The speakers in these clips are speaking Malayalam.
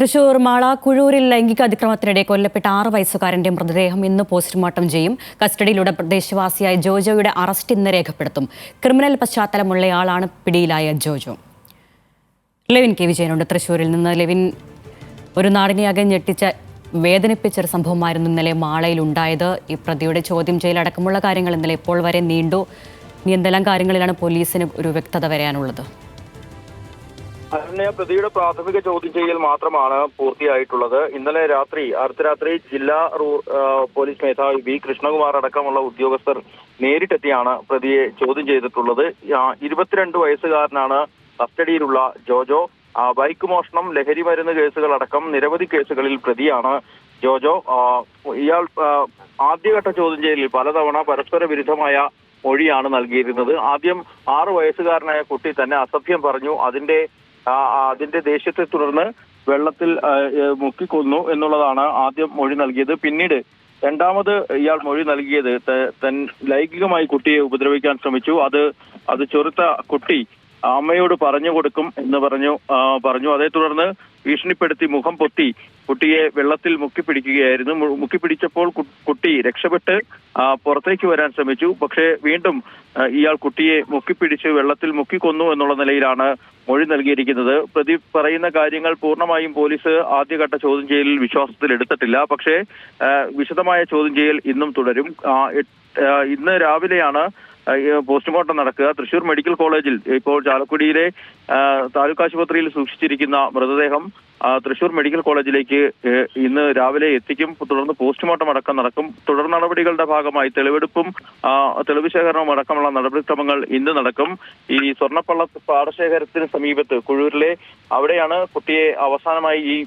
തൃശൂർ മാളാക്കുഴൂരിൽ ലൈംഗിക അതിക്രമത്തിനിടെ കൊല്ലപ്പെട്ട 6 വയസ്സുകാരന്റെ മൃതദേഹം ഇന്ന് പോസ്റ്റ്മോർട്ടം ചെയ്യും. കസ്റ്റഡിയിലുള്ള പ്രദേശവാസിയായ ജോജോയുടെ അറസ്റ്റ് ഇന്ന് രേഖപ്പെടുത്തും. ക്രിമിനൽ പശ്ചാത്തലമുള്ളയാളാണ് പിടിയിലായ ജോജോ. ലെവിൻ കെ വിജയനുണ്ട് തൃശൂരിൽ നിന്ന്. ലെവിൻ, ഒരു നാടിനെയാകെ വേദനിപ്പിച്ചൊരു സംഭവമായിരുന്നു ഇന്നലെ മാളയിൽ ഉണ്ടായത്. ഈ പ്രതിയുടെ ചോദ്യം ചെയ്യലടക്കമുള്ള കാര്യങ്ങൾ ഇന്നലെ ഇപ്പോൾ വരെ നീണ്ടു. ഇനി എന്തെല്ലാം കാര്യങ്ങളിലാണ് പോലീസിന് ഒരു വ്യക്തത വരാനുള്ളത്? പ്രതിയുടെ പ്രാഥമിക ചോദ്യം ചെയ്യൽ മാത്രമാണ് പൂർത്തിയായിട്ടുള്ളത്. ഇന്നലെ അർദ്ധരാത്രി ജില്ലാ പോലീസ് മേധാവി ബി കൃഷ്ണകുമാർ അടക്കമുള്ള ഉദ്യോഗസ്ഥർ നേരിട്ടെത്തിയാണ് പ്രതിയെ ചോദ്യം ചെയ്തിട്ടുള്ളത്. 22 വയസ്സുകാരനാണ് കസ്റ്റഡിയിലുള്ള ജോജോ. ബൈക്ക് മോഷണം, ലഹരി മരുന്ന് കേസുകളടക്കം നിരവധി കേസുകളിൽ പ്രതിയാണ് ജോജോ. ഇയാൾ ആദ്യഘട്ട ചോദ്യം ചെയ്യലിൽ പലതവണ പരസ്പര വിരുദ്ധമായ മൊഴിയാണ് നൽകിയിരുന്നത്. ആദ്യം 6 വയസ്സുകാരനായ കുട്ടി തന്നെ അസഭ്യം പറഞ്ഞു. അതിന്റെ ദേഷ്യത്തെ തുടർന്ന് വെള്ളത്തിൽ മുക്കിക്കൊന്നു എന്നുള്ളതാണ് ആദ്യം മൊഴി നൽകിയത്. പിന്നീട് രണ്ടാമത് ഇയാൾ മൊഴി നൽകിയത് ലൈംഗികമായി കുട്ടിയെ ഉപദ്രവിക്കാൻ ശ്രമിച്ചു. അത് ചെറുത്ത കുട്ടി അമ്മയോട് പറഞ്ഞു കൊടുക്കും എന്ന് പറഞ്ഞു. അതേ തുടർന്ന് ഭീഷണിപ്പെടുത്തി മുഖം പൊത്തി കുട്ടിയെ വെള്ളത്തിൽ മുക്കിപ്പിടിക്കുകയായിരുന്നു. മുക്കിപ്പിടിച്ചപ്പോൾ കുട്ടി രക്ഷപ്പെട്ട് പുറത്തേക്ക് വരാൻ ശ്രമിച്ചു. പക്ഷേ വീണ്ടും ഇയാൾ കുട്ടിയെ മുക്കിപ്പിടിച്ച് വെള്ളത്തിൽ മുക്കിക്കൊന്നു എന്നുള്ള നിലയിലാണ് മൊഴി നൽകിയിരിക്കുന്നത്. പ്രതി പറയുന്ന കാര്യങ്ങൾ പൂർണ്ണമായും പോലീസ് ആദ്യഘട്ട ചോദ്യം ചെയ്യലിൽ വിശ്വാസത്തിൽ എടുത്തിട്ടില്ല. പക്ഷേ വിശദമായ ചോദ്യം ചെയ്യൽ ഇന്നും തുടരും. ഇന്ന് രാവിലെയാണ് പോസ്റ്റ്മോർട്ടം നടക്കുക. തൃശൂർ മെഡിക്കൽ കോളേജിൽ ഇപ്പോൾ ചാലക്കുടിയിലെ താലൂക്ക് ആശുപത്രിയിൽ സൂക്ഷിച്ചിരിക്കുന്ന മൃതദേഹം തൃശൂർ മെഡിക്കൽ കോളേജിലേക്ക് ഇന്ന് രാവിലെ എത്തിക്കും. തുടർന്ന് പോസ്റ്റ്മോർട്ടം അടക്കം നടക്കും. തുടർ നടപടികളുടെ ഭാഗമായി തെളിവെടുപ്പും തെളിവ് ശേഖരണവും അടക്കമുള്ള നടപടിക്രമങ്ങൾ ഇന്ന് നടക്കും. ഈ സ്വർണ്ണപ്പള്ള പാടശേഖരത്തിന് സമീപത്ത് കുഴൂരിലെ അവിടെയാണ് കുട്ടിയെ അവസാനമായി ഈ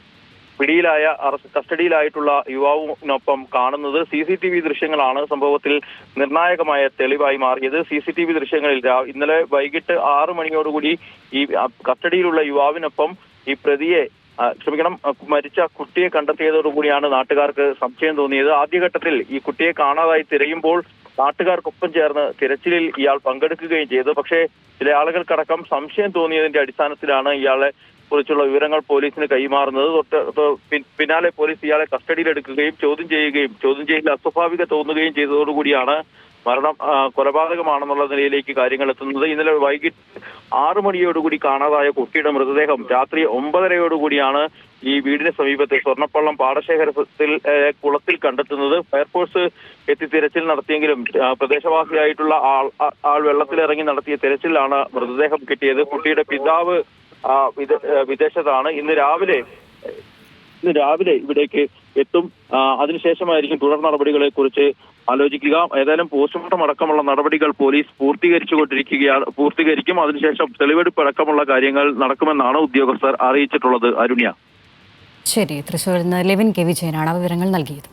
കസ്റ്റഡിയിലായിട്ടുള്ള യുവാവിനൊപ്പം കാണുന്നത്. CCTV ദൃശ്യങ്ങളാണ് സംഭവത്തിൽ നിർണായകമായ തെളിവായി മാറിയത്. CCTV ദൃശ്യങ്ങളിൽ ഇന്നലെ വൈകിട്ട് 6 മണിയോടുകൂടി ഈ കസ്റ്റഡിയിലുള്ള യുവാവിനൊപ്പം ഈ മരിച്ച കുട്ടിയെ കണ്ടെത്തിയതോടുകൂടിയാണ് നാട്ടുകാർക്ക് സംശയം തോന്നിയത്. ആദ്യഘട്ടത്തിൽ ഈ കുട്ടിയെ കാണാതായി തിരയുമ്പോൾ നാട്ടുകാർക്കൊപ്പം ചേർന്ന് തിരച്ചിലിൽ ഇയാൾ പങ്കെടുക്കുകയും ചെയ്തു. പക്ഷേ ചില ആളുകൾക്കടക്കം സംശയം തോന്നിയതിന്റെ അടിസ്ഥാനത്തിലാണ് ഇയാളെ കുറിച്ചുള്ള വിവരങ്ങൾ പോലീസിന് കൈമാറുന്നത്. പിന്നാലെ പോലീസ് ഇയാളെ കസ്റ്റഡിയിലെടുക്കുകയും ചോദ്യം ചെയ്യലിൽ അസ്വാഭാവിക തോന്നുകയും ചെയ്തതോടുകൂടിയാണ് മരണം കൊലപാതകമാണെന്നുള്ള നിലയിലേക്ക് കാര്യങ്ങൾ എത്തുന്നത്. ഇന്നലെ വൈകിട്ട് 6 മണിയോടുകൂടി കാണാതായ കുട്ടിയുടെ മൃതദേഹം രാത്രി 9:30യോടുകൂടിയാണ് ഈ വീടിന് സമീപത്തെ സ്വർണ്ണപ്പള്ളം പാടശേഖരത്തിൽ കുളത്തിൽ കണ്ടെത്തുന്നത്. ഫയർഫോഴ്സ് എത്തി തിരച്ചിൽ നടത്തിയെങ്കിലും പ്രദേശവാസിയായിട്ടുള്ള ആൾ വെള്ളത്തിലിറങ്ങി നടത്തിയ തിരച്ചിലാണ് മൃതദേഹം കിട്ടിയത്. കുട്ടിയുടെ പിതാവ് വിദേശത്താണ്. ഇന്ന് രാവിലെ ഇവിടേക്ക് എത്തും. അതിനുശേഷമായിരിക്കും തുടർ നടപടികളെ കുറിച്ച് ആലോചിക്കുക. ഏതായാലും പോസ്റ്റ്മോർട്ടം അടക്കമുള്ള നടപടികൾ പോലീസ് പൂർത്തീകരിക്കും. അതിനുശേഷം തെളിവെടുപ്പ് അടക്കമുള്ള കാര്യങ്ങൾ നടക്കുമെന്നാണ് ഉദ്യോഗസ്ഥർ അറിയിച്ചിട്ടുള്ളത്. അരുണ്യ. ശരി, തൃശ്ശൂരിൽ നിന്ന് ലെവിൻ കെ വിജയനാണ് വിവരങ്ങൾ നൽകിയത്.